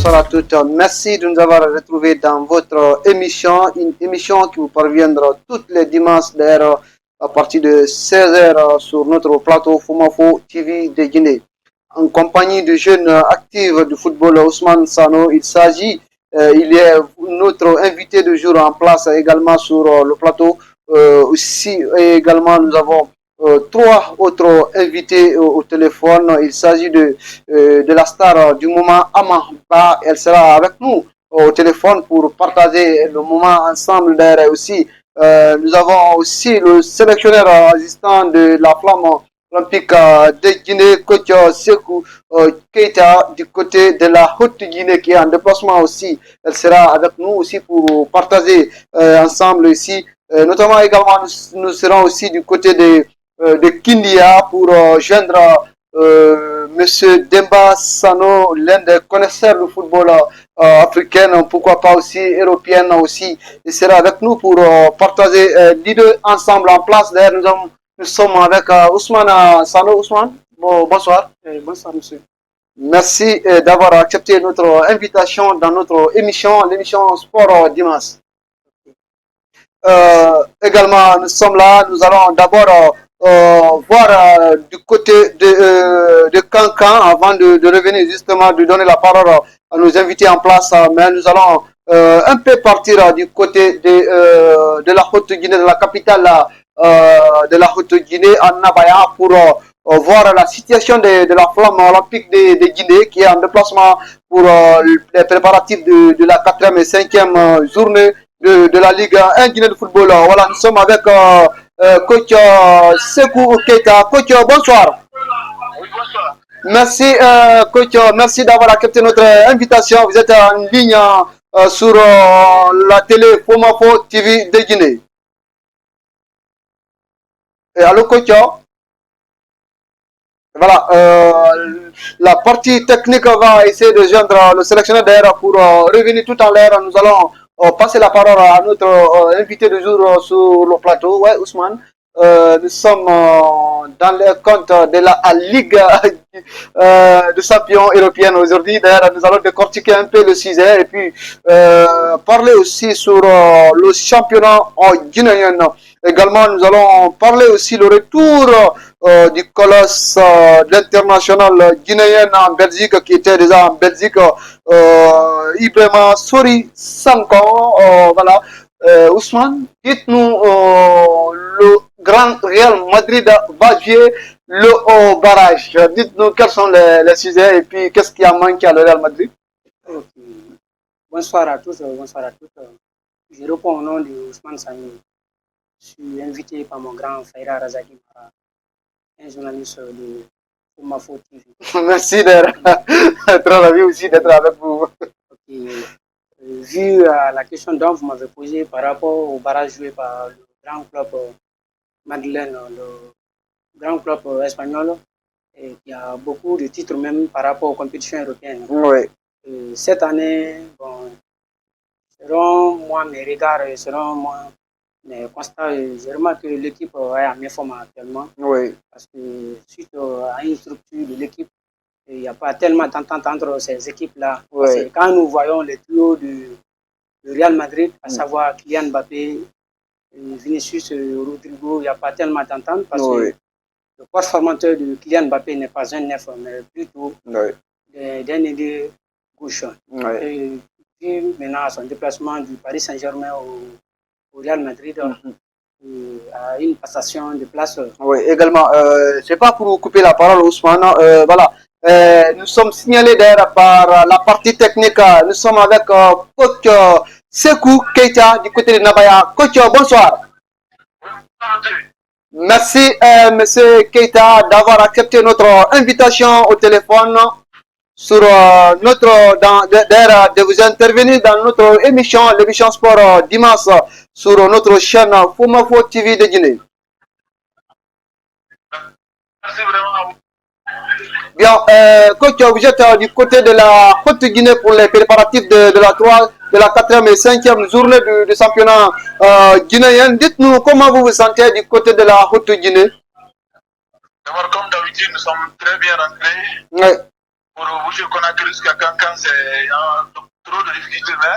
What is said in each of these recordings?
bonsoir à toutes. Merci de nous avoir retrouvés dans votre émission, une émission qui vous parviendra tous les dimanches d'ailleurs à partir de 16h sur notre plateau Fumafo TV de Guinée. En compagnie du jeune actif du football Ousmane Sano, il est notre invité de jour en place également sur le plateau. Aussi, également, nous avons trois autres invités au téléphone. Il s'agit de la star du moment, Amamba. Elle sera avec nous au téléphone pour partager le moment ensemble. D'ailleurs, aussi, nous avons aussi le sélectionneur assistant de la flamme olympique de Guinée, coach Sekou Keita, du côté de la Haute-Guinée, qui est en déplacement aussi. Elle sera avec nous aussi pour partager ensemble ici. Notamment également, nous serons aussi du côté de Kindia pour joindre Monsieur Demba Sano, l'un des connaisseurs du football africain, pourquoi pas aussi européen aussi. Il sera avec nous pour partager les deux ensemble en place. D'ailleurs, nous sommes avec Ousmane Sano. Ousmane, bonsoir. Bonsoir, monsieur. Merci d'avoir accepté notre invitation dans notre émission, l'émission Sport Dimanche. Également, nous sommes là. Nous allons d'abord voir du côté de Cancan avant de revenir justement, de donner la parole à nos invités en place. Mais nous allons un peu partir du côté de la Haute-Guinée, de la capitale de la Haute-Guinée, en Nabaya, pour voir la situation de la flamme olympique de Guinée qui est en déplacement pour les préparatifs de la 4e et 5e journée de la Ligue 1 Guinée de football. Voilà, nous sommes avec coach Sekou Keita. Coach, bonsoir. Oui, bonsoir. Merci, coach, merci d'avoir accepté notre invitation. Vous êtes en ligne sur la télé Fumafo TV de Guinée. Allô, coach. Voilà, la partie technique va essayer de joindre le sélectionneur d'ailleurs pour revenir tout à l'heure. Nous allons passer la parole à notre invité du jour sur le plateau. Ouais, Ousmane. Nous sommes dans le compte de la Ligue de champions européenne aujourd'hui. D'ailleurs, nous allons décortiquer un peu le sujet et puis parler aussi sur le championnat guinéen. Également, nous allons parler aussi le retour du colosse d'international guinéen en Belgique, qui était déjà en Belgique, Ibrahima Sori Sanko. Voilà. Ousmane, dites-nous, le Grand Real Madrid va jouer le barrage. Dites-nous quels sont les sujets et puis qu'est-ce qui a manqué à le Real Madrid. Bonsoir à tous, bonsoir à toutes. Je réponds au nom de Ousmane Sani. Je suis invité par mon grand Faïra Razaki, un journaliste de Fumafo TV. Merci d'être ravi aussi d'être avec vous. Vu la question dont vous m'avez posée par rapport au barrage joué par le grand club Madeleine, le grand club espagnol, et il y a beaucoup de titres même par rapport aux compétitions européennes. Oui. Cette année, bon, selon moi, mes regards, selon moi, mes constats, je remarque que l'équipe est en meilleure forme actuellement. Oui. Parce que suite à une structure de l'équipe, il n'y a pas tellement d'entente entre ces équipes-là. Oui. Parce que quand nous voyons les duos de Real Madrid, à savoir Kylian Mbappé, Vinicius Rodrigo, il n'y a pas tellement d'entente parce que le corps formateur de Kylian Mbappé n'est pas un neuf, mais plutôt d'un ailier gauche. Et puis maintenant, son déplacement du Paris Saint-Germain au Real Madrid, à une passation de place. Oui, également, c'est pas pour vous couper la parole, Ousmane. Voilà. Nous sommes signalés d'ailleurs par la partie technique. Nous sommes avec coach Sekou Keita du côté de Nabaya. Coach, bonsoir. Merci, monsieur Keita, d'avoir accepté notre invitation au téléphone sur de vous intervenir dans notre émission, l'émission Sport Dimanche, sur notre chaîne Fumafo TV de Guinée. Merci vraiment à vous. Bien, coach, vous êtes du côté de la Haute-Guinée pour les préparatifs de la 4e et 5e journée du championnat guinéen. Dites-nous comment vous vous sentez du côté de la Haute-Guinée. D'abord, comme d'habitude, nous sommes très bien rentrés. Oui. pour vous connaître jusqu'à quand c'est trop de difficultés, mais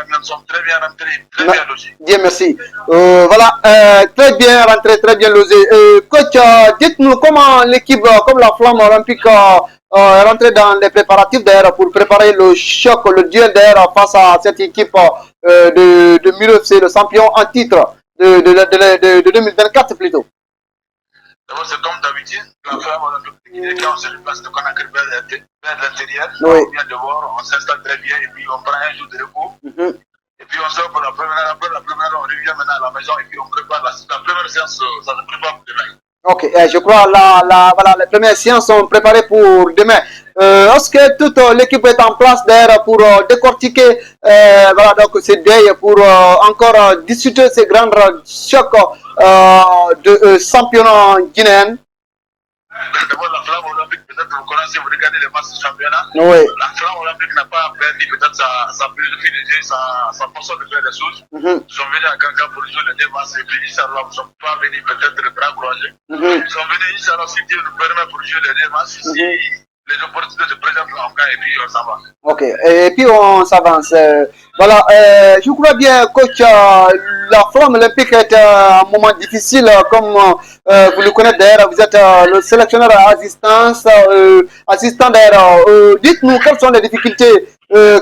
nous sommes très bien rentrés, très bien logés. Bien, merci. Voilà, très bien rentré, très bien logé. Coach, dites-nous comment l'équipe, comme la Flamme Olympique, est rentrée dans les préparatifs d'ailleurs pour préparer le choc, le duel d'ailleurs face à cette équipe de Milo FC, le champion en titre de 2024 plutôt. D'abord, c'est comme d'habitude, la Flamme Olympique, quand on se déplace de Conakry vers l'intérieur, Oui. on vient de voir, on s'installe très bien et puis on prend un jour de repos. Et puis on sort pour la première, après la première, on revient maintenant à la maison et puis on prépare la première séance, ça se prépare pour demain. Ok, je crois voilà, les premières séances sont préparées pour demain. Est-ce que toute l'équipe est en place d'ailleurs pour décortiquer voilà, donc ces deuils, pour encore discuter ces grands chocs de championnat guinéen? D'abord, la Flamme Olympique, peut-être vous connaissez, vous regardez les matchs du championnat. Oui. La Flamme Olympique n'a pas perdu peut-être sa philosophie de jeu, sa façon de faire les choses. Ils sont venus à Kanka pour jouer les deux matchs et puis Inch'Allah, ils ne sont pas venus peut-être les bras croisés. Ils sont venus, Inch'Allah, si Dieu nous permet pour jouer les deux matchs. Si les opportunités se présentent, on gagne et puis on s'en va. Ok, et puis on s'avance. Voilà, je crois bien, coach, la Flamme Olympique est un moment difficile, comme vous le connaissez d'ailleurs, vous êtes le sélectionneur à assistant d'ailleurs. Dites-nous quelles sont les difficultés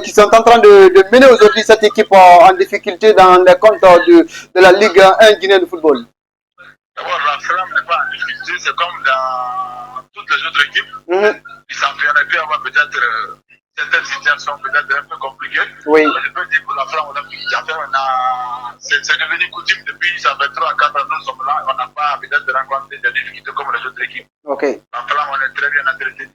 qui sont en train de mener aujourd'hui cette équipe en difficulté dans les comptes de la Ligue 1 guinéenne de football. D'abord, la Flamme n'est pas en difficulté, c'est comme dans toutes les autres équipes. Ils s'en viennent puis avoir peut-être certaines situations peut-être un peu compliquées. Oui. Mais je peux dire que la Flamme Olympique, c'est devenu coutume depuis ça fait 3 à 4 ans, nous sommes là, on n'a pas peut-être rencontré des difficultés comme les autres équipes. Ok. La Flamme, on est très bien entretenu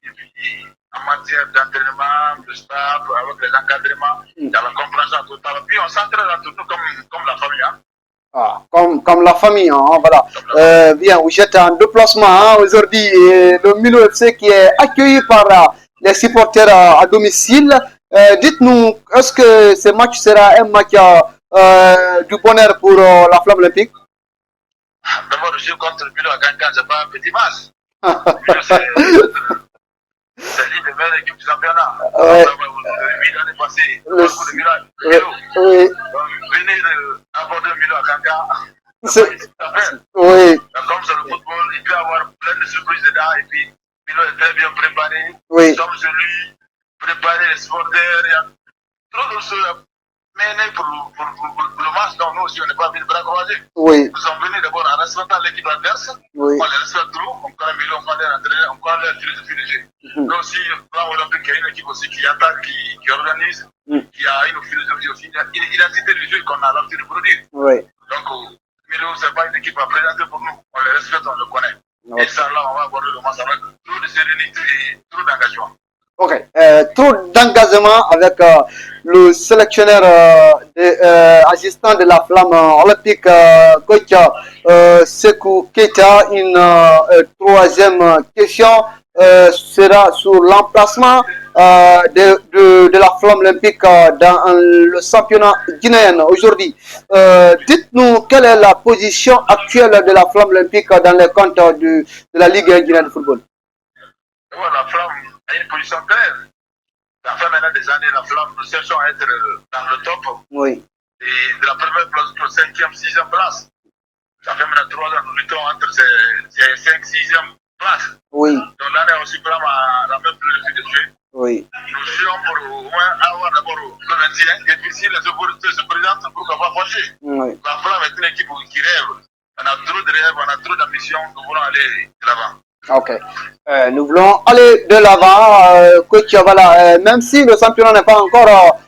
en matière d'entraînement, de staff, avec les encadrements, il y a la compréhension totale. Puis on s'entraîne entre nous comme la famille. Hein. Ah, comme la famille, hein, voilà. Bien, vous êtes en déplacement hein, aujourd'hui. Le Milo FC qui est accueilli par les supporters à domicile. Dites-nous, est-ce que ce match sera un match du bonheur pour la Flamme Olympique? D'abord, je suis contre le Milo à Kankan, c'est pas un petit match. C'est l'une des meilleures équipes du championnat. L'année passée, le coup de Milo. Oui. Venez aborder Milo à Kankan. Oui. Comme c'est le football, il peut y avoir plein de surprises dedans et puis Milo est très bien préparé. Oui. Nous sommes sur lui, préparer les supporters. Il y a trop de choses à mener pour le match. Donc nous aussi, on n'est pas venu bras croisés. Oui. Nous sommes venus d'abord en respectant l'équipe adverse. Oui. On les respecte trop. On connaît Milo, on connaît l'entraîneur, on connaît la philosophie de jeu. Nous aussi, Plan Olympique, il y a une équipe aussi qui attaque, qui organise, qui a une philosophie aussi, une identité du jeu qu'on a l'habitude de produire. Oui. Donc, Milo, ce n'est pas une équipe à présenter pour nous. On les respecte, on le connaît. Et ça, là, on va aborder le match avec trop de sérénité et trop d'engagement. Ok, trop d'engagement avec le sélectionneur assistant de la Flamme Olympique, coach Sekou Keita. Une troisième question sera sur l'emplacement de la Flamme Olympique dans le championnat guinéen aujourd'hui. Dites-nous quelle est la position actuelle de la Flamme Olympique dans les comptes de la Ligue 1 guinéenne de football. La Flamme a une position claire. Ça fait maintenant des années, la Flamme, nous cherchons à être dans le top. Oui. Et de la première place jusqu'au 5e, 6e place. Ça fait maintenant 3 ans, nous luttons entre ces 5, 6e places. Oui. Donc l'année aussi, Flamme a la même philosophie de jeu. Oui. Nous jouons pour au moins avoir d'abord le 21. Et puis si les opportunités se présentent, pourquoi pas franchir. Oui. La Flamme est une équipe qui rêve. On a trop de rêves, on a trop d'ambitions, nous voulons aller de l'avant. Ok. Nous voulons aller de l'avant, coach. Voilà, même si le championnat n'est pas encore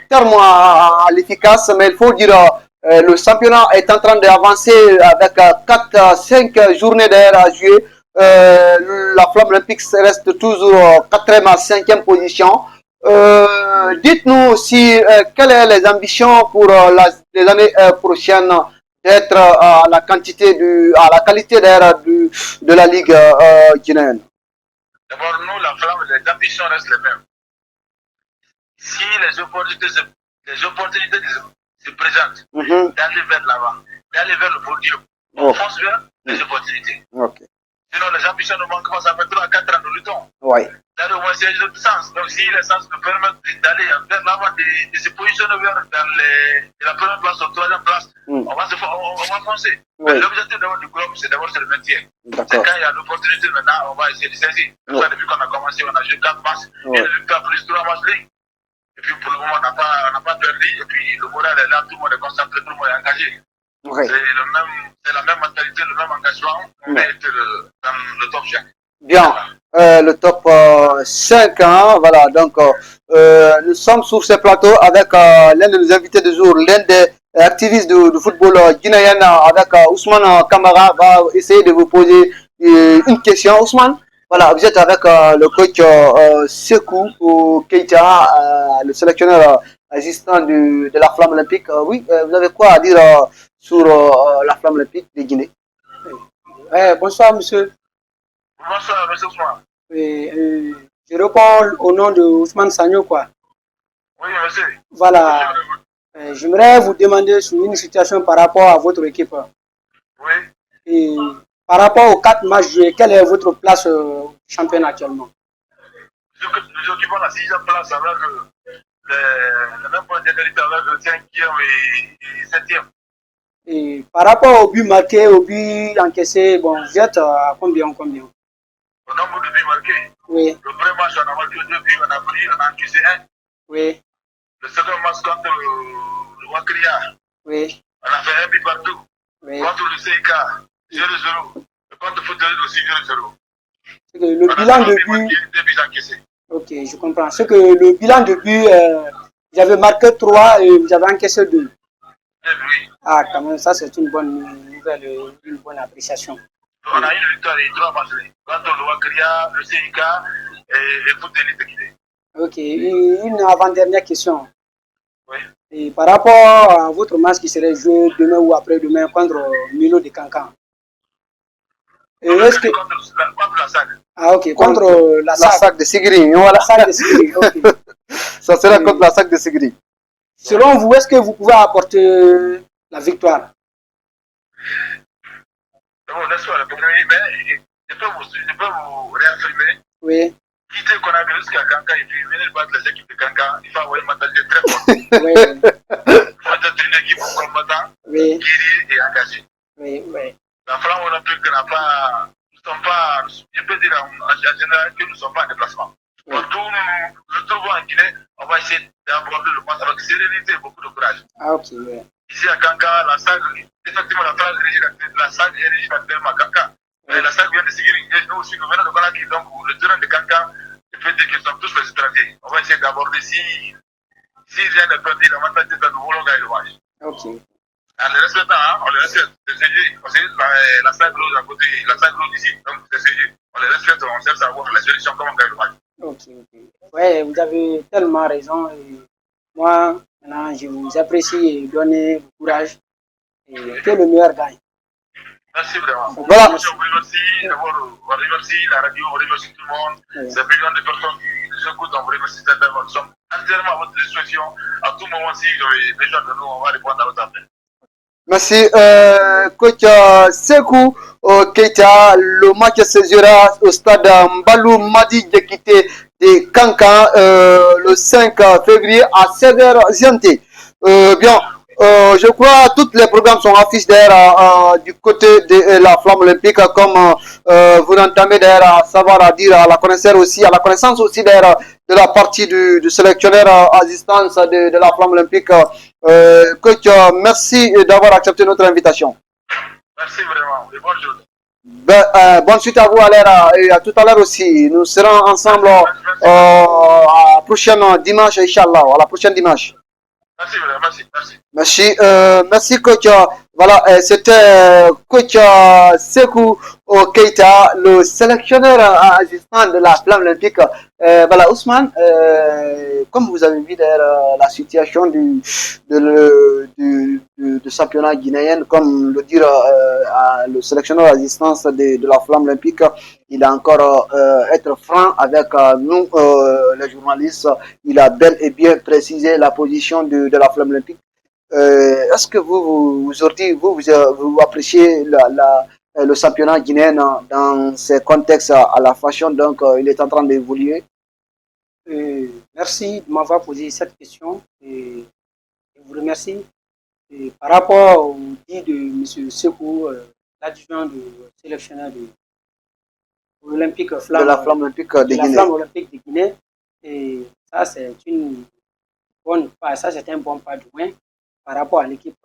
tellement à l'efficace, mais il faut dire le championnat est en train d'avancer avec 4-5 journées d'ailleurs à jouer. La Flamme Olympique reste toujours 4e à 5e position. Dites-nous si quelles sont les ambitions pour les années prochaines d'être à la qualité à la qualité d'air de la Ligue guinéenne. D'abord, nous, la Flamme, les ambitions restent les mêmes. Si les opportunités se présentent, d'aller vers l'avant, d'aller vers le podium, on fonce vers les opportunités. Okay. Sinon, les ambitions ne manquent pas, ça fait 3 à 4 ans de luttons. Oui. C'est-à-dire, moi, c'est le sens. Donc, si les sens nous permettent d'aller vers l'avant, de se positionner vers dans la première place ou la troisième place, on va foncer. Oui. L'objectif du club, c'est d'abord le maintien. C'est D'accord. quand il y a l'opportunité maintenant, on va essayer de saisir. Oui. Depuis qu'on a commencé, on a joué 4 matchs, Oui. et le victoire plus 3 matchs lignes. Et puis pour le moment, on n'a pas perdu. Et puis le moral est là, tout le monde est concentré, tout le monde est engagé. Oui. C'est la même mentalité, le même engagement. On est dans le top 5. Bien. Le top 5 ans, voilà, donc nous sommes sur ce plateau avec l'un de nos invités du jour, l'un des activistes du football guinéen, avec Ousmane Kamara, va essayer de vous poser une question. Ousmane, voilà, vous êtes avec le coach Sekou Keita, le sélectionneur assistant de la Flamme Olympique. Oui, vous avez quoi à dire sur la Flamme Olympique de Guinée? Bonsoir, monsieur. Bonsoir, monsieur Ousmane. Je réponds au nom de Ousmane Sagno, quoi. Oui, monsieur. Voilà. J'aimerais vous demander sur une situation par rapport à votre équipe. Oui. Et par rapport aux 4 matchs joués, quelle est votre place au championnat actuellement? Nous occupons la 6e place avec le même point d'égalité avec le 5e et 7e. Et par rapport au but marqué, au but encaissé, bon, vous êtes à combien? Au nombre de buts marqués. Oui. Le premier match, on a marqué 2 buts, on a encaissé 1. Oui. Le second match contre le Wakria, Oui. on a fait 1 but partout. Oui. Contre le CIK, 0-0. Et contre le Football aussi 0-0. C'est que le bilan de but. 2 buts encaissés. Ok, je comprends. C'est que le bilan de but, vous avez marqué 3 et vous avez encaissé 2. Oui. Ah, quand même, ça c'est une bonne nouvelle, une bonne appréciation. On a eu une victoire et 3 matchs contre le Wakria, le CIK et le Football de Guinée. Ok, une avant-dernière question. Oui. Et par rapport à votre match qui serait joué demain ou après-demain contre Milo de Cancan. Est-ce que... Contre la SAC. Ah ok, contre la SAC de Sigri, voilà. La SAC de Sigri, ok. Ça sera contre la SAC de Sigri. Selon vous, est-ce que vous pouvez apporter la victoire? Bon, laisse-moi répondre, mais je peux vous réaffirmer. Oui. Quitter Conakry jusqu'à Kankan et puis venir battre les équipes de Kankan, il faut avoir une mentalité très forte. Oui. Il faut être une équipe combattant, oui. guerrier et engagée. Oui, oui. La Flamme Olympique n'a pas, nous ne sommes pas, je peux dire en général que nous ne sommes pas en déplacement. Oui. Partout où nous nous trouvons en Guinée, on va essayer d'aborder le match avec sérénité et beaucoup de courage. Ah ok, oui. Ici à Kankan, la salle, effectivement la salle est régie actuellement à Kankan. Mais la salle vient de Sigiri. Nous aussi, nous venons de Conakry, donc le terrain de Kankan, je peux dire qu'ils sont tous les étrangers. On va essayer d'aborder si rien n'est perdu, la mentalité de nous voulons gagner le match. Ok. En les respectant, hein, on les respecte, c'est sérieux. Parce que la salle close à côté, la salle close ici, donc c'est sérieux. On les respecte, on cherche à voir la solution, comment gagner le match. Ok, ok. Ouais, vous avez tellement raison. Et moi, maintenant, je vous apprécie et donne courage. Et que le meilleur gagne. Merci vraiment. Voilà. On vous remercie, on remercie la radio, on remercie tout le monde. Oui. Ces millions de personnes qui nous écoutent, on vous remercie sincèrement. Nous sommes entièrement à votre disposition. À tout moment, si vous avez besoin de nous, on va répondre à votre appel. Merci, coach Sekou Keita. Le match se jouera au stade Mbalou Madi Diakité de Kankan le 5 février à 16h GMT. Bien, je crois que tous les programmes sont affichés d'ailleurs du côté de la Flamme Olympique, comme vous l'entamez d'ailleurs à savoir à dire à la connaissance aussi d'ailleurs de la partie du sélectionneur assistance de la Flamme Olympique. Coach, merci d'avoir accepté notre invitation. Merci vraiment et bonne journée. Bonne suite à vous et à tout à l'heure aussi. Nous serons ensemble à la prochaine dimanche, Inch'Allah, à la prochaine dimanche. Merci vraiment, merci. Merci, merci coach. Voilà, c'était coach Sekou Keita, le sélectionneur assistant de la Flamme Olympique. Voilà, Ousmane, comme vous avez vu la situation du championnat guinéen, comme le dit le sélectionneur assistant de la Flamme Olympique, il a encore être franc avec nous, les journalistes. Il a bel et bien précisé la position de la Flamme Olympique. Est-ce que vous appréciez le championnat guinéen dans ces contextes à la fashion. Donc, il est en train d'évoluer. Merci de m'avoir posé cette question. Et je vous remercie. Et par rapport au dit de M. Sekou, l'adjoint du sélectionneur de l'Olympique Flamme, de la Flamme Olympique de Guinée. Flamme Olympique de Guinée. Et ça, c'est un bon pas de loin par rapport à l'équipe.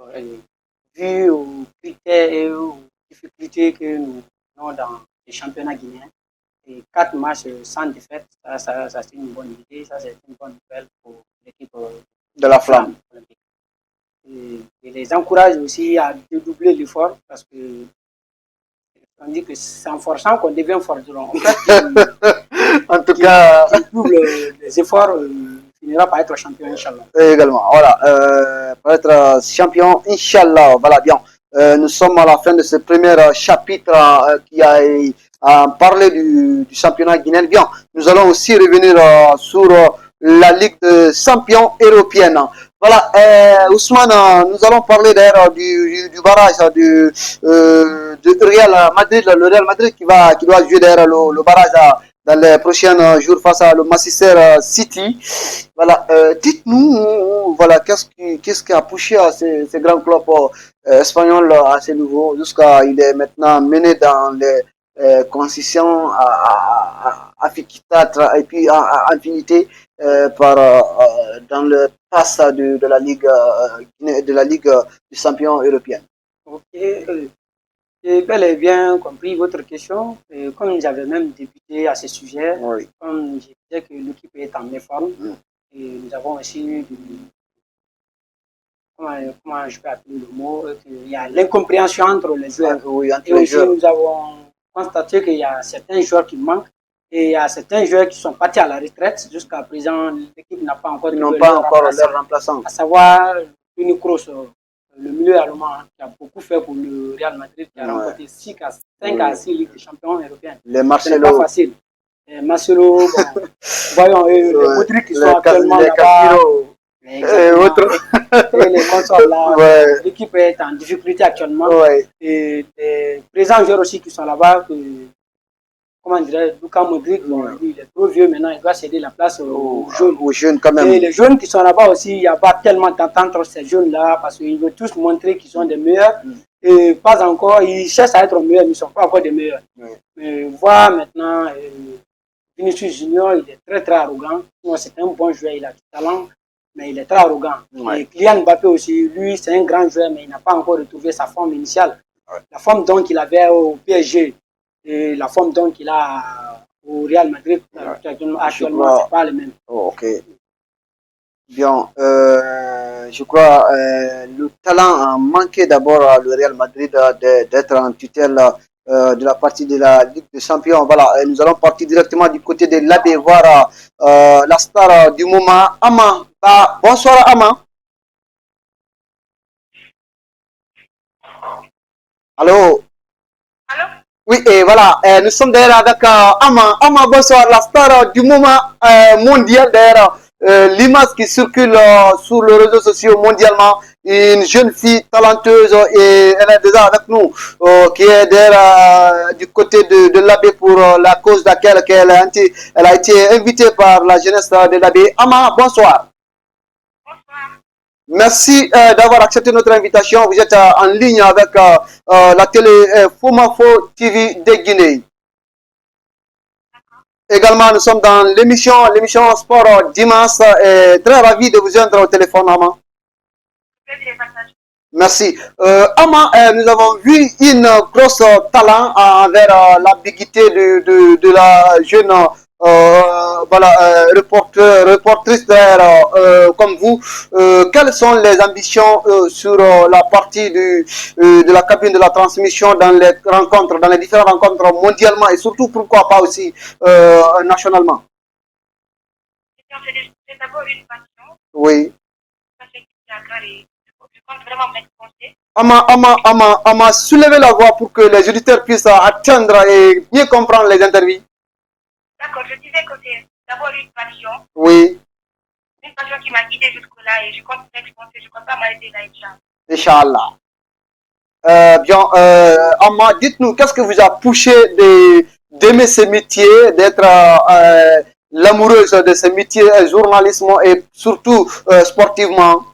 Vu aux critères et aux difficultés que nous avons dans les championnats guinéens, et 4 matchs sans défaite, ça c'est une bonne idée, ça c'est une bonne nouvelle pour l'équipe de la Flamme Olympique. Et les encourage aussi à dédoubler l'effort parce que on dit que c'est en forçant qu'on devient forgeron. En fait, en tout cas, double les efforts, finira par être champion, Inch'Allah. Également, voilà, pour être champion, Inch'Allah, voilà, bien. Nous sommes à la fin de ce premier chapitre qui a parlé du championnat guinéen. Bien, nous allons aussi revenir sur la Ligue des champions européenne. Voilà, Ousmane, nous allons parler d'ailleurs du barrage de Real Madrid, le Real Madrid qui doit jouer d'ailleurs le barrage dans les prochains jours face à le Manchester City. Voilà, dites-nous, voilà, qu'est-ce qui a poussé à ces grands clubs espagnols à ce niveau jusqu'à il est maintenant mené dans les concessions à et puis à infinité dans le pass de la Ligue des champions européenne. Ok, j'ai bel et bien compris votre question. Comme j'avais même débuté à ce sujet, oui. Comme je disais que l'équipe est en méforme, et nous avons aussi comment je peux appeler le mot, il y a l'incompréhension entre les joueurs. Oui, entre et les aussi joueurs. nous avons constaté qu'il y a certains joueurs qui manquent et il y a certains joueurs qui sont partis à la retraite. Jusqu'à présent, l'équipe n'a pas encore leur remplaçant. À savoir Toni Kroos, le milieu allemand, qui a beaucoup fait pour le Real Madrid, qui a remporté 5 à 6 Ligues des champions européennes. Les Marcelo. Ce n'est pas facile. Marcelo, bon, voyons, les Modric qui sont actuellement là-bas. Et les consorts là, l'équipe est en difficulté actuellement. Et les présents joueurs aussi qui sont là-bas, comment dirais-je, Luka Modric, lui, il est trop vieux maintenant, il doit céder la place aux jeunes. Aux jeunes quand même. Et les jeunes qui sont là-bas aussi, il n'y a pas tellement d'entente entre ces jeunes-là parce qu'ils veulent tous montrer qu'ils sont des meilleurs. Et pas encore, ils cherchent à être meilleurs, mais ils ne sont pas encore des meilleurs. Mais voir maintenant, Vinicius Junior, il est très très arrogant. C'est un bon joueur, il a du talent, mais il est très arrogant. Et Kylian Mbappé aussi, lui, c'est un grand joueur, mais il n'a pas encore retrouvé sa forme initiale. La forme donc qu'il avait au PSG et la forme donc qu'il a au Real Madrid, actuellement, c'est pas le même. Ok. Bien, je crois le talent a manqué d'abord le Real Madrid d'être en tutelle de la partie de la Ligue des Champions. Voilà, nous allons partir directement du côté de l'AB voir la star du moment, Ama. Bonsoir Ama. Allô? Allô? Oui, et voilà, nous sommes d'ailleurs avec Ama. Ama, bonsoir, la star du moment mondial d'ailleurs. L'image qui circule sur les réseaux sociaux mondialement, une jeune fille talenteuse et elle est déjà avec nous, qui est d'ailleurs du côté de l'AB pour la cause de laquelle elle a été invitée par la jeunesse de l'AB. Ama, bonsoir. Bonsoir. Merci d'avoir accepté notre invitation. Vous êtes en ligne avec la télé Fumafo TV de Guinée. Également, nous sommes dans l'émission Sport Dimanche. Très ravi de vous joindre au téléphone, Ama. Merci. Ama, nous avons vu une grosse talent envers l'ambiguïté de la jeune reportrice comme vous. Quelles sont les ambitions sur la partie de la cabine de la transmission dans les rencontres, dans les différentes rencontres mondialement et surtout pourquoi pas aussi nationalement? C'est d'abord une passion. Oui. Je compte vraiment m'exposer. Ama, soulevez la voix pour que les auditeurs puissent atteindre et mieux comprendre les interviews. D'accord, je disais que c'est d'abord une passion. Oui. Une passion qui m'a guidée jusque-là et je compte m'exposer, je compte pas m'arrêter là, Inch'Allah. Inch'Allah. Bien, Amma, dites-nous, qu'est-ce que vous a poussé d'aimer ce métier, d'être l'amoureuse de ce métier, journalisme et surtout sportivement?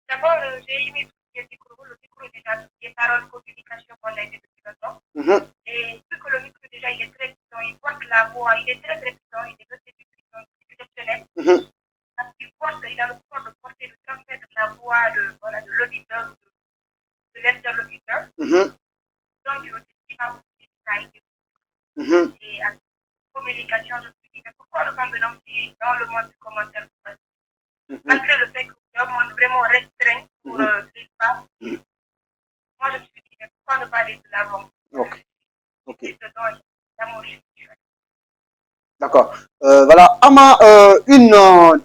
D'abord, j'ai aimé tout ce qui est le micro déjà, tout ce qui est parole, communication, qu'on a été depuis longtemps. Et vu que le micro déjà, il est très puissant, il porte la voix, il est très très puissant, il est très puissant, exceptionnel. Parce qu'il porte, il a le pouvoir de porter, de transmettre la voix de l'auditeur, de l'interlocuteur. Donc, il m'a aussi ça a été. Et en communication, je me suis dit, mais pourquoi le camp de lancer dans le monde du commentaire, malgré le fait que c'est un monde vraiment restreint pour les femmes, moi je me suis dit, mais pourquoi ne pas aller de l'avant? Ok. D'accord. Voilà. Ama, une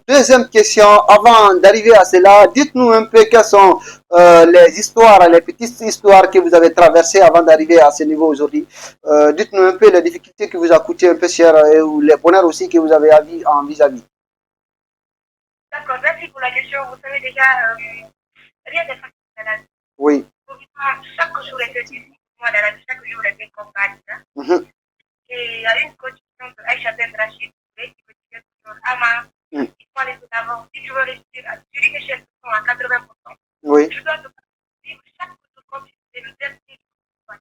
deuxième question avant d'arriver à cela. Dites-nous un peu quelles sont les histoires, les petites histoires que vous avez traversées avant d'arriver à ce niveau aujourd'hui. Dites-nous un peu les difficultés qui vous a coûté un peu cher et ou les bonheurs aussi que vous avez en vis-à-vis. D'accord, merci pour la question. Vous savez déjà, rien n'est facile dans la vie. Oui. Chaque jour est difficile. Moi, dans la vie, chaque jour est un combat. Et il y a une condition de Aïcha Ben Rachid qui me disait toujours, Ama, il faut aller de l'avant. Si tu veux réussir à sur une échelle de à 80%, oui. tu dois vivre chaque jour comme si c'était le dernier jour.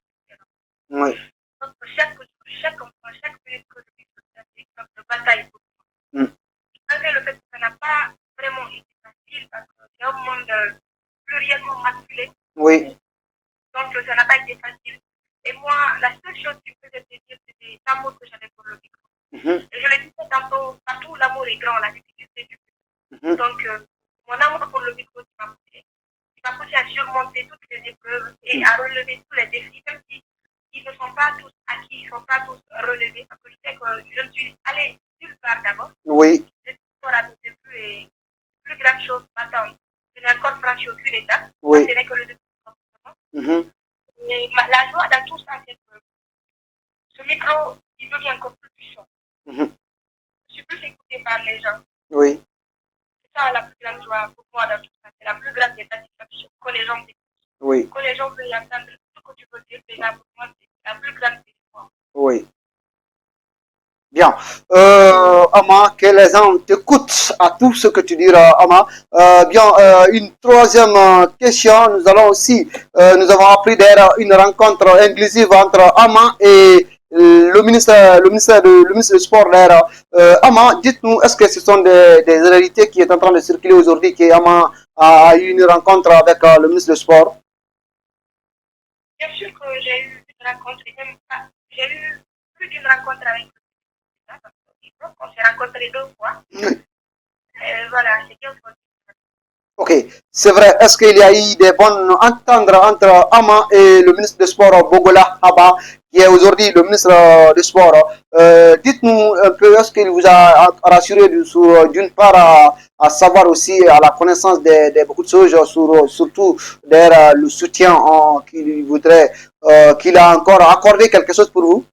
Oui. Donc, chaque jour, chaque enfant, chaque minute que je vis, c'est un exemple de bataille pour moi. Malgré le fait que ça n'a pas vraiment été facile, parce que c'est un monde pluriellement masculin. Oui. Donc, ça n'a pas été facile. Et moi, la seule chose qui me faisait plaisir, c'était l'amour que j'avais pour le micro. Et je le disais tantôt, partout l'amour est grand, la difficulté du micro. Donc, mon amour pour le micro, qui m'a poussé à surmonter toutes les épreuves et à relever tous les défis, même si ils ne sont pas tous acquis, ils ne sont pas tous relevés. Parce que je sais que je suis allée nulle part d'abord. Oui. Je suis encore à mes débuts et plus grande chose m'attend. Je n'ai encore franchi aucune étape. Oui. Ce n'est que le début. Mais la joie dans tout ça, c'est que ce micro, il devient encore plus puissant. Je suis plus écouté par les gens. Oui. C'est ça la plus grande joie pour moi dans tout ça. C'est la plus grande des satisfactions. Que les gens t'écoutent. Oui. Que les gens veulent entendre tout ce que tu veux dire. C'est là pour moi, c'est la plus grande des joies. Oui. Bien. Ama, que les gens t'écoutent à tout ce que tu diras, Ama. Bien, une troisième question. Nous allons aussi, nous avons appris d'ailleurs une rencontre inclusive entre Ama et le ministre du Sport d'ailleurs. Ama, dites-nous, est-ce que ce sont des réalités qui est en train de circuler aujourd'hui, que Ama a eu une rencontre avec le ministre du Sport? Bien sûr que j'ai eu une rencontre, j'ai eu plus d'une rencontre avec on s'est rencontrés 2 fois. Voilà, c'est bien. Ok, c'est vrai. Est-ce qu'il y a eu des bonnes ententes entre Ama et le ministre des Sports, Bogola Abba, qui est aujourd'hui le ministre des Sports? Dites-nous un peu, est-ce qu'il vous a rassuré d'une part à savoir aussi à la connaissance de beaucoup de choses, surtout derrière le soutien qu'il voudrait, qu'il a encore accordé quelque chose pour vous?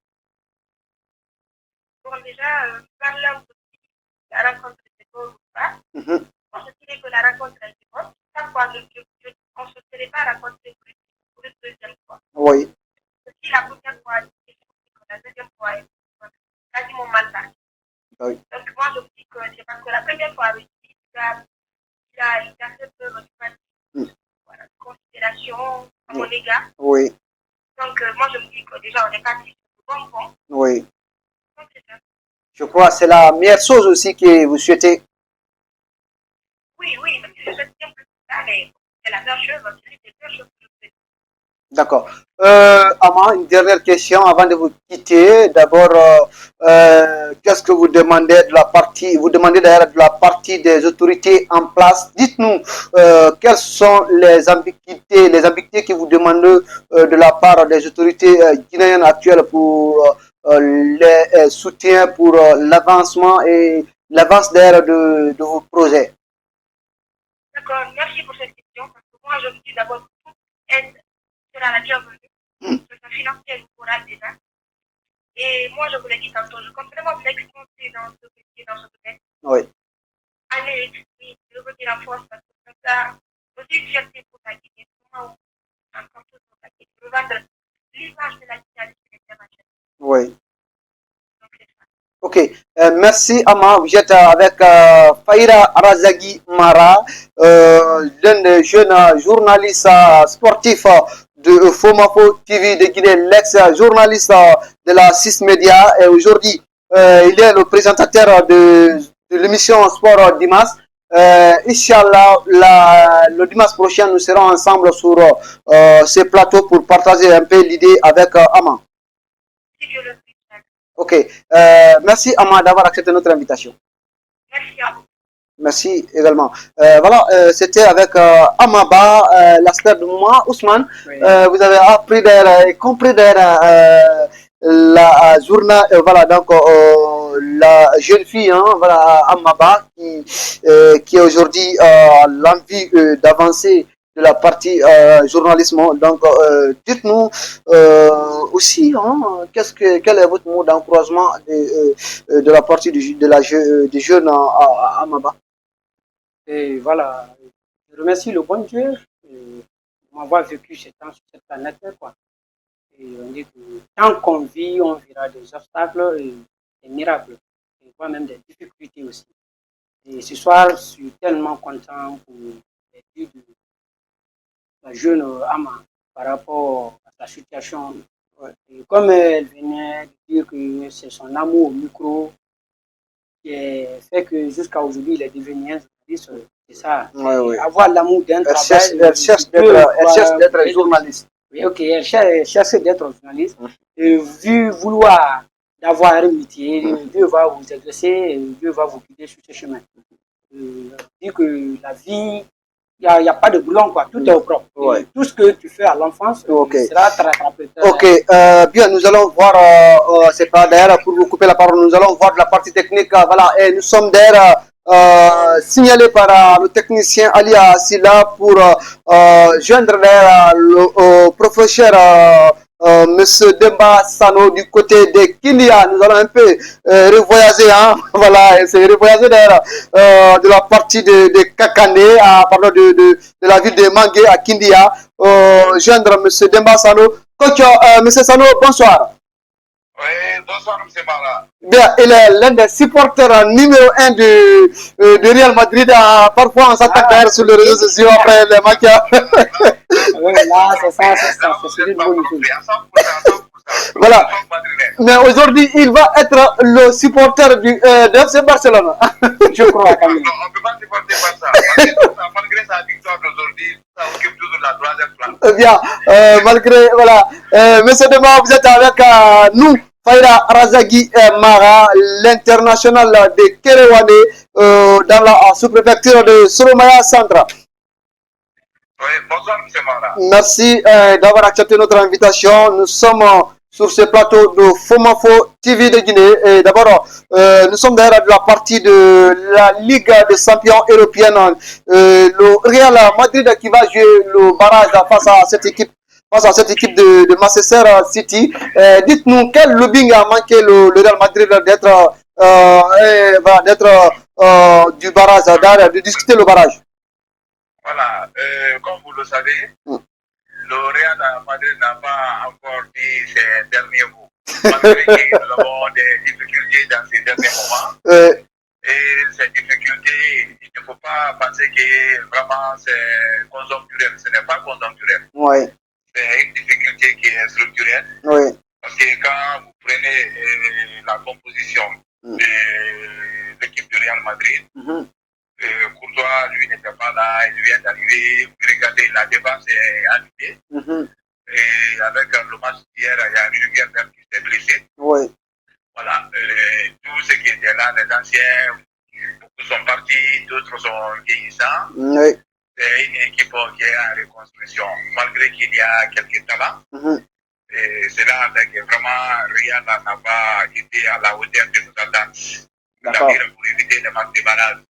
Bon, déjà, parlant de la rencontre de Bogola ou pas, on se dirait que la rencontre a été bonne. Chaque fois, on ne se serait pas rencontré pour une deuxième fois. Oui. Si la première fois, la deuxième fois, quasiment mal parti. Oui. Donc, moi, je me dis que c'est parce que la première fois, il a fait preuve de considération à mon égard. Oui. Donc, moi, je me dis que déjà, on est parti sur le bon point. Oui. Donc, c'est ça. Je crois que c'est la meilleure chose aussi que vous souhaitez. Oui, je souhaite bien plus ça, mais c'est la meilleure chose, c'est la meilleure chose que je souhaite. D'accord. Ama, une dernière question avant de vous quitter. D'abord, qu'est-ce que vous demandez de la partie, vous demandez d'ailleurs de la partie des autorités en place. Dites-nous quelles sont les ambiguïtés que vous demandez de la part des autorités guinéennes actuelles pour les soutiens pour l'avancement et l'avance d'ailleurs de vos projets. D'accord, merci pour cette question, parce que moi je me dis d'abord que toute aide sera la bienvenue, que ce soit financière ou morale déjà. Et moi je vous l'ai dit tantôt, je compte vraiment m'exposer dans ce métier, dans ce domaine. Oui. Aller exprimer, revenir en force, parce que ça aussi une fierté pour la Guinée. encore toujours la question. Nous vendre l'image de la finalité internationale. Oui. Donc, c'est ça. Ok, merci Ama. Vous êtes avec Faïra Razagui Mara, l'un des jeunes journalistes sportifs de Fomafo TV de Guinée, l'ex-journaliste de la 6 Média. Et aujourd'hui, il est le présentateur de l'émission Sport Dimas. Inch'Allah, le dimanche prochain, nous serons ensemble sur ce plateau pour partager un peu l'idée avec Ama. Si Dieu le veut. Ok, merci Ama d'avoir accepté notre invitation. Merci à vous. Merci également. Voilà, c'était avec Amaba, l'aspect de moi, Ousmane. Oui. Vous avez appris et compris la journée, voilà, donc la jeune fille, hein, voilà, Amaba, qui est aujourd'hui l'envie d'avancer de la partie journalisme. Donc, dites-nous aussi, hein, quel est votre mot d'encouragement de la partie des jeunes à Amaba? Et voilà, je remercie le bon Dieu de m'avoir vécu ce temps sur cette planète, quoi. Et on dit que tant qu'on vit, on verra des obstacles et des miracles, et voire même des difficultés aussi. Et ce soir, je suis tellement content pour les dieux de la jeune Ama par rapport à sa situation. Et comme elle venait de dire que c'est son amour au micro qui fait que jusqu'à aujourd'hui, il est devenu un journaliste. C'est ça. Ouais. Avoir l'amour d'un travail. Elle cherche d'être journaliste. Oui, ok, elle cherche d'être journaliste. Et vu vouloir d'avoir un métier, Dieu va vous exercer, Dieu va vous guider sur ce chemin. Dit que la vie, il n'y a pas de boulon, quoi. Tout est au propre. Ouais. Tout ce que tu fais à l'enfance sera rattrapé. Ok, bien, nous allons voir, c'est pas d'ailleurs pour vous couper la parole, nous allons voir de la partie technique, voilà, et nous sommes d'ailleurs signalés par le technicien Ali Silla pour joindre le professeur Monsieur Demba Sano du côté de Kindia. Nous allons un peu revoyager, hein, voilà, c'est revoyager d'ailleurs de la partie de Kakane, pardon, de la ville de Mangué à Kindia, joindre Monsieur Demba Sano. Coach, Monsieur Sano, bonsoir. Oui, bonsoir, M. Mara. Bien, il est l'un des supporters numéro 1 de Real Madrid. Parfois, on s'attaque d'ailleurs sur les réseaux sociaux après les matchs. Oui, là, c'est ça, c'est une bonne chose. Voilà. Mais aujourd'hui, il va être le supporter de FC Barcelone. Je crois quand même. Non, on ne peut pas supporter Barça. Malgré sa victoire d'aujourd'hui, ça occupe toujours la troisième place. Bien, malgré, voilà. Monsieur Dema, vous êtes avec nous. Faïra Razagui Mara, l'international de Kerewane dans la sous-préfecture de Solomaya Centre. Oui, bonsoir, M. Mara. Merci d'avoir accepté notre invitation. Nous sommes sur ce plateau de Fomafo TV de Guinée. Et d'abord, nous sommes derrière de la partie de la Ligue des champions européenne. Le Real Madrid qui va jouer le barrage face à cette équipe de Manchester City. Dites-nous quel lobbying a manqué le Real Madrid d'être du barrage, de discuter le barrage. Voilà, comme vous le savez, le Real Madrid n'a pas encore dit ses derniers mots. Malgré que nous avons des difficultés dans ces derniers moments. Et ces difficultés, il ne faut pas penser que vraiment c'est conjoncturel. Ce n'est pas conjoncturel. Ouais. C'est une difficulté qui est structurelle. Oui. Parce que quand vous prenez la composition de l'équipe du Real Madrid, Courtois, lui, n'était pas là, il vient d'arriver. Vous regardez, la défense est annulée. Et avec le match d'hier, il y a Rudiger même qui s'est blessé. Oui. Voilà, tous ceux qui étaient là, les anciens, beaucoup sont partis, d'autres sont vieillissants. Oui. C'est une équipe qui est en reconstruction, malgré qu'il y a quelques talents. Et c'est là que vraiment Real n'a pas été à la hauteur de nos attentes. Pour éviter les matchs de barrage.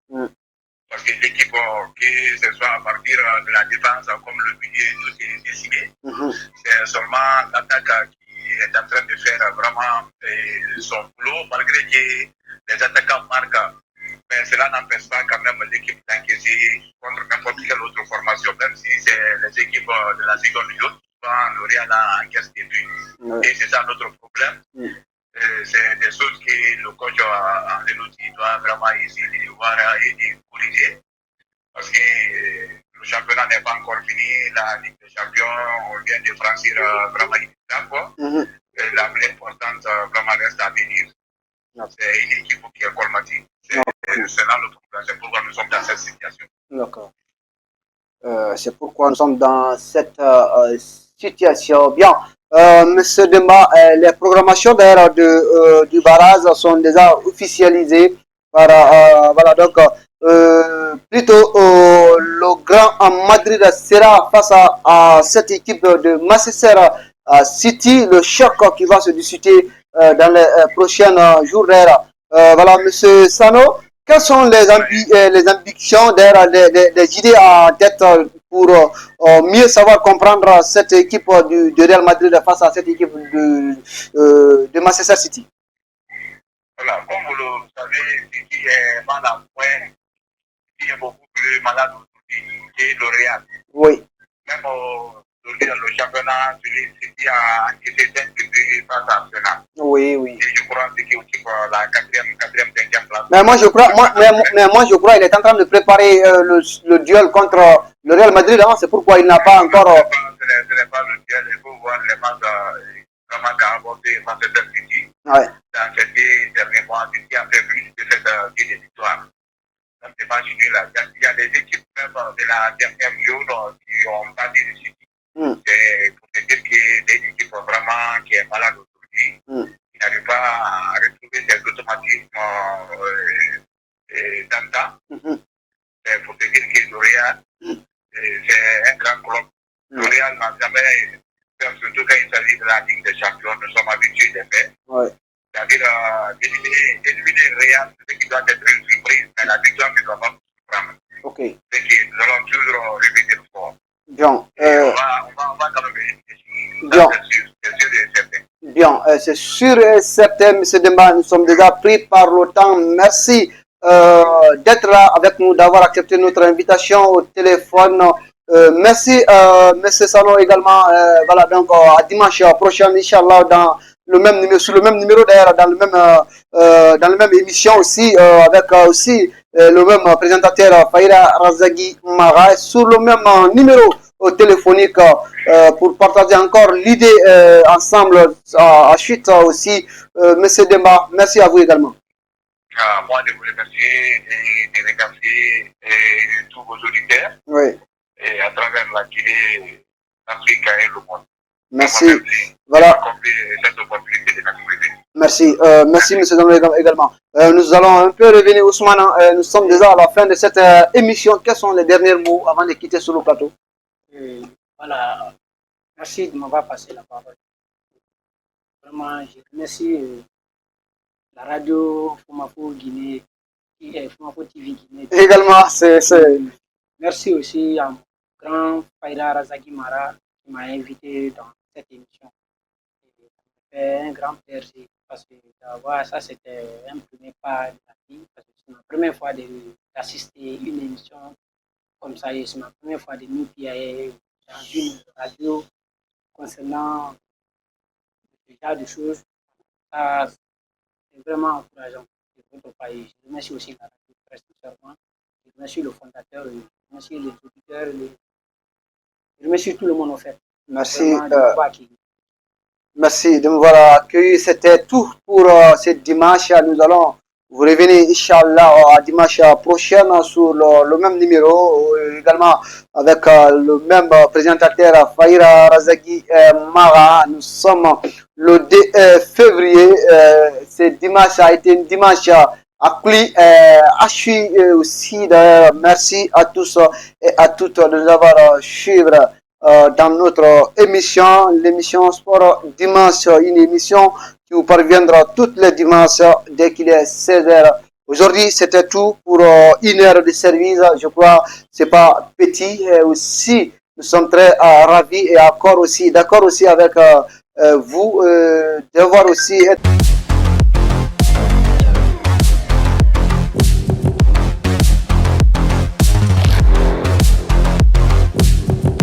Parce que l'équipe, que ce soit à partir de la défense comme le milieu, tout est décidé. C'est seulement l'attaque qui est en train de faire vraiment son boulot, malgré que les attaquants marquent. Mais cela n'empêche pas quand même l'équipe d'encaisser contre n'importe quelle autre formation, même si c'est les équipes de la seconde zone, L'Oréal a encaissé des buts. Et c'est ça notre problème. C'est des choses que le coach Ancelotti doit vraiment essayer de voir et de corriger. Parce que le championnat n'est pas encore fini, la Ligue des Champions, on vient de franchir vraiment une étape. L'importante vraiment reste à venir. C'est une équipe qui est colmatique. C'est là le problème, c'est pourquoi nous sommes dans cette situation. D'accord. C'est pourquoi nous sommes dans cette situation. Bien, Monsieur Demba, les programmations d'ailleurs du barrage sont déjà officialisées par, voilà, donc, plutôt le Grand Madrid sera face à cette équipe de Manchester City, le choc qui va se discuter dans les prochains jours d'ailleurs. Voilà, Monsieur Sano, quelles sont les ambitions, les idées en tête pour mieux savoir comprendre cette équipe du Real Madrid face à cette équipe de Manchester City? Voilà, comme vous le savez, City est mal à point, City est beaucoup plus malade aujourd'hui que le Real. Oui. Même le championnat, City a encaissé 5 buts face à Arsenal. Oui, oui. Et je crois que c'est aussi pour la 5e place. Mais moi, je crois qu'il est en train de préparer le duel contre le Real Madrid. Hein, c'est pourquoi il n'a pas encore... Ce n'est pas le duel, il faut voir les matchs vraiment qu'a abordé Manchester City. Ouais. Dans ces derniers mois, City a fait plus de 7 victoires. Donc, c'est pas fini là. Il y a des équipes même de la dernière zone qui ont battu le City. C'est pour te dire que c'est une équipe vraiment qui est malade aujourd'hui. Qui n'arrive pas à retrouver ses automatismes d'antan. C'est pour te dire que le Real, c'est un grand club. Le Real n'a jamais, surtout quand il s'agit de la Ligue des Champions, nous sommes habitués de faire. Ouais. C'est-à-dire éliminer le Real, c'est ce qui doit être une surprise, mais la victoire ne doit pas se prendre. Ok. C'est que nous allons toujours répéter le sport. Bien. On va quand même bien. C'est sûr et certain. Bien, c'est sûr et certain, M. Demba, nous sommes déjà pris par le temps. Merci d'être là avec nous, d'avoir accepté notre invitation au téléphone. Merci, M. Sano également. Voilà, donc à dimanche prochain, Inch'Allah, dans le même numéro, sur le même numéro d'ailleurs, dans le même émission aussi, avec aussi le même présentateur Faïra Razagui Mara, sur le même numéro téléphonique pour partager encore l'idée ensemble à suite aussi. Monsieur Demba, merci à vous également. Moi de vous remercier et de remercier tous vos auditeurs. Oui. Et à travers la télé, l'Afrique et le monde. Merci. Voilà. Merci. Merci, M. Zambo également. Nous allons un peu revenir, Ousmane. Nous sommes déjà à la fin de cette émission. Quels sont les derniers mots avant de quitter sur le plateau? Voilà. Merci de m'avoir passé la parole. Vraiment, je remercie la radio Fumafo Guinée, Fumafo TV Guinée. Également, c'est... Merci aussi à mon grand Faïra Razagui Mara qui m'a invité dans cette émission. C'est un grand plaisir parce que ça c'était un premier pas de la vie, parce que c'est ma première fois d'assister à une émission comme ça, et c'est ma première fois de nous pied dans une radio concernant ce genre de choses. Ça, c'est vraiment encourageant pour votre pays. Je remercie aussi la radio Presse Serment, je remercie le fondateur, je remercie les auditeurs, je remercie tout le monde en fait. Merci. Merci de m'avoir accueilli. C'était tout pour ce dimanche. Nous allons vous revenir, Inch'Allah, à dimanche prochain sur le même numéro, également avec le même présentateur, Faïra Razagui Mara. Nous sommes le 2 février. Ce dimanche a été un dimanche à suivre aussi. Merci à tous et à toutes de nous avoir suivis dans notre émission, l'émission Sport Dimanche, une émission qui vous parviendra toutes les dimanches dès qu'il est 16h. Aujourd'hui, c'était tout pour une heure de service. Je crois que ce n'est pas petit. Et aussi, nous sommes très ravis et d'accord aussi avec vous de voir aussi...